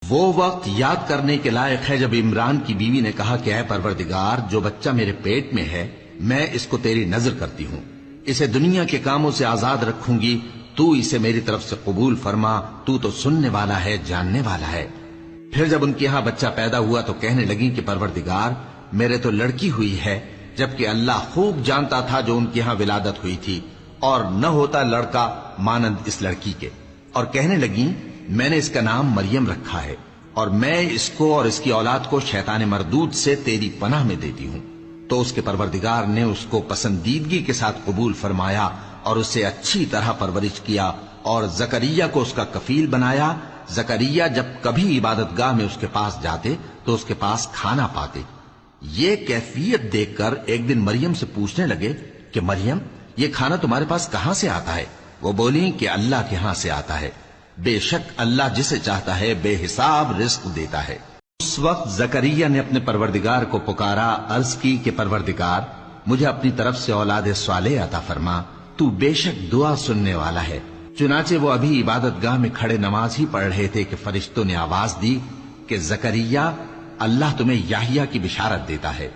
وہ وقت یاد کرنے کے لائق ہے جب عمران کی بیوی نے کہا کہ اے پروردگار، جو بچہ میرے پیٹ میں ہے میں اس کو تیری نظر کرتی ہوں، اسے دنیا کے کاموں سے آزاد رکھوں گی، تو اسے میری طرف سے قبول فرما، تو سننے والا ہے، جاننے والا ہے۔ پھر جب ان کے ہاں بچہ پیدا ہوا تو کہنے لگی کہ پروردگار، میرے تو لڑکی ہوئی ہے، جبکہ اللہ خوب جانتا تھا جو ان کے ہاں ولادت ہوئی تھی، اور نہ ہوتا لڑکا مانند اس لڑکی کے۔ اور کہنے لگی میں نے اس کا نام مریم رکھا ہے، اور میں اس کو اور اس کی اولاد کو شیطان مردود سے تیری پناہ میں دیتی ہوں۔ تو اس کے پروردگار نے اس کو پسندیدگی کے ساتھ قبول فرمایا اور اسے اچھی طرح پرورش کیا، اور زکریا کو اس کا کفیل بنایا۔ زکریا جب کبھی عبادت گاہ میں اس کے پاس جاتے تو اس کے پاس کھانا پاتے۔ یہ کیفیت دیکھ کر ایک دن مریم سے پوچھنے لگے کہ مریم، یہ کھانا تمہارے پاس کہاں سے آتا ہے؟ وہ بولی کہ اللہ کے ہاں سے آتا ہے، بے شک اللہ جسے چاہتا ہے بے حساب رزق دیتا ہے۔ اس وقت زکریا نے اپنے پروردگار کو پکارا، عرض کی کہ پروردگار، مجھے اپنی طرف سے اولاد صالح عطا فرما، تو بے شک دعا سننے والا ہے۔ چنانچہ وہ ابھی عبادت گاہ میں کھڑے نماز ہی پڑھ رہے تھے کہ فرشتوں نے آواز دی کہ زکریا، اللہ تمہیں یحییٰ کی بشارت دیتا ہے،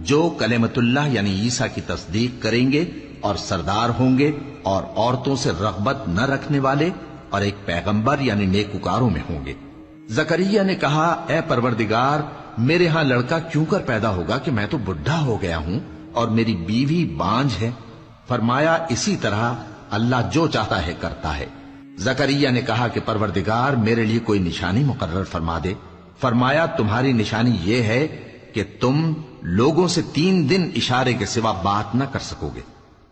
جو کلمۃ اللہ یعنی عیسیٰ کی تصدیق کریں گے اور سردار ہوں گے، اور عورتوں سے رغبت نہ رکھنے والے، اور ایک پیغمبر یعنی نیکوکاروں میں ہوں گے۔ زکریا نے کہا، اے پروردگار، میرے ہاں لڑکا کیوں کر پیدا ہوگا کہ میں تو بڈھا ہو گیا ہوں اور میری بیوی بانجھ ہے۔ فرمایا، اسی طرح اللہ جو چاہتا ہے کرتا ہے۔ زکریا نے کہا کہ پروردگار، میرے لیے کوئی نشانی مقرر فرما دے۔ فرمایا، تمہاری نشانی یہ ہے کہ تم لوگوں سے 3 دن اشارے کے سوا بات نہ کر سکو گے،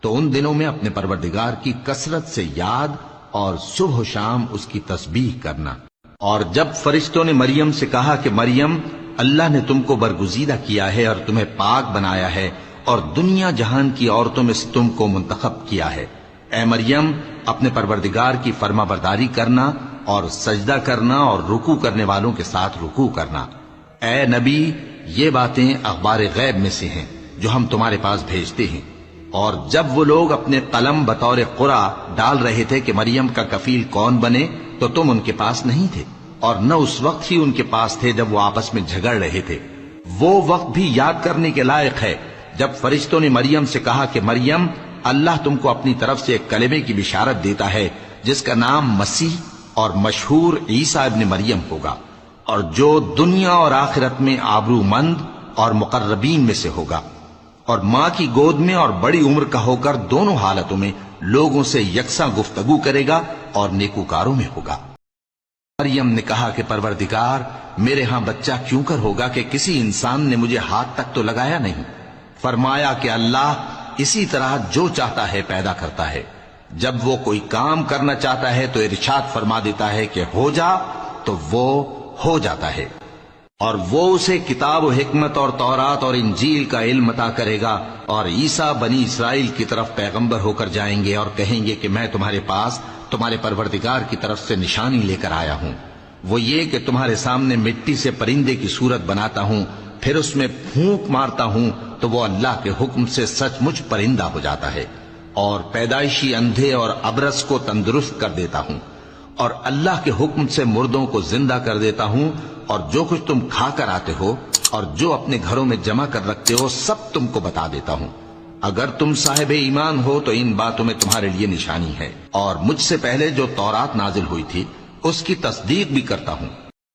تو ان دنوں میں اپنے پروردگار کی کثرت سے یاد اور صبح و شام اس کی تسبیح کرنا۔ اور جب فرشتوں نے مریم سے کہا کہ مریم، اللہ نے تم کو برگزیدہ کیا ہے اور تمہیں پاک بنایا ہے اور دنیا جہان کی عورتوں میں سے تم کو منتخب کیا ہے، اے مریم، اپنے پروردگار کی فرما برداری کرنا اور سجدہ کرنا اور رکوع کرنے والوں کے ساتھ رکوع کرنا۔ اے نبی، یہ باتیں اخبار غیب میں سے ہیں جو ہم تمہارے پاس بھیجتے ہیں۔ اور جب وہ لوگ اپنے قلم بطور قرعہ ڈال رہے تھے کہ مریم کا کفیل کون بنے، تو تم ان کے پاس نہیں تھے، اور نہ اس وقت ہی ان کے پاس تھے جب وہ آپس میں جھگڑ رہے تھے۔ وہ وقت بھی یاد کرنے کے لائق ہے جب فرشتوں نے مریم سے کہا کہ مریم، اللہ تم کو اپنی طرف سے ایک کلمے کی بشارت دیتا ہے جس کا نام مسیح اور مشہور عیسیٰ ابن مریم ہوگا، اور جو دنیا اور آخرت میں آبرو مند اور مقربین میں سے ہوگا، اور ماں کی گود میں اور بڑی عمر کا ہو کر دونوں حالتوں میں لوگوں سے یکساں گفتگو کرے گا اور نیکوکاروں میں ہوگا۔ مریم نے کہا کہ پروردگار، میرے ہاں بچہ کیوں کر ہوگا کہ کسی انسان نے مجھے ہاتھ تک تو لگایا نہیں۔ فرمایا کہ اللہ اسی طرح جو چاہتا ہے پیدا کرتا ہے، جب وہ کوئی کام کرنا چاہتا ہے تو ارشاد فرما دیتا ہے کہ ہو جا، تو وہ ہو جاتا ہے۔ اور وہ اسے کتاب و حکمت اور تورات اور انجیل کا علم عطا کرے گا، اور عیسیٰ بنی اسرائیل کی طرف پیغمبر ہو کر جائیں گے اور کہیں گے کہ میں تمہارے پاس تمہارے پروردگار کی طرف سے نشانی لے کر آیا ہوں، وہ یہ کہ تمہارے سامنے مٹی سے پرندے کی صورت بناتا ہوں، پھر اس میں پھونک مارتا ہوں تو وہ اللہ کے حکم سے سچ مچ پرندہ ہو جاتا ہے، اور پیدائشی اندھے اور ابرص کو تندرست کر دیتا ہوں، اور اللہ کے حکم سے مردوں کو زندہ کر دیتا ہوں، اور جو کچھ تم کھا کر آتے ہو اور جو اپنے گھروں میں جمع کر رکھتے ہو سب تم کو بتا دیتا ہوں۔ اگر تم صاحب ایمان ہو تو ان باتوں میں تمہارے لیے نشانی ہے، اور مجھ سے پہلے جو تورات نازل ہوئی تھی اس کی تصدیق بھی کرتا ہوں۔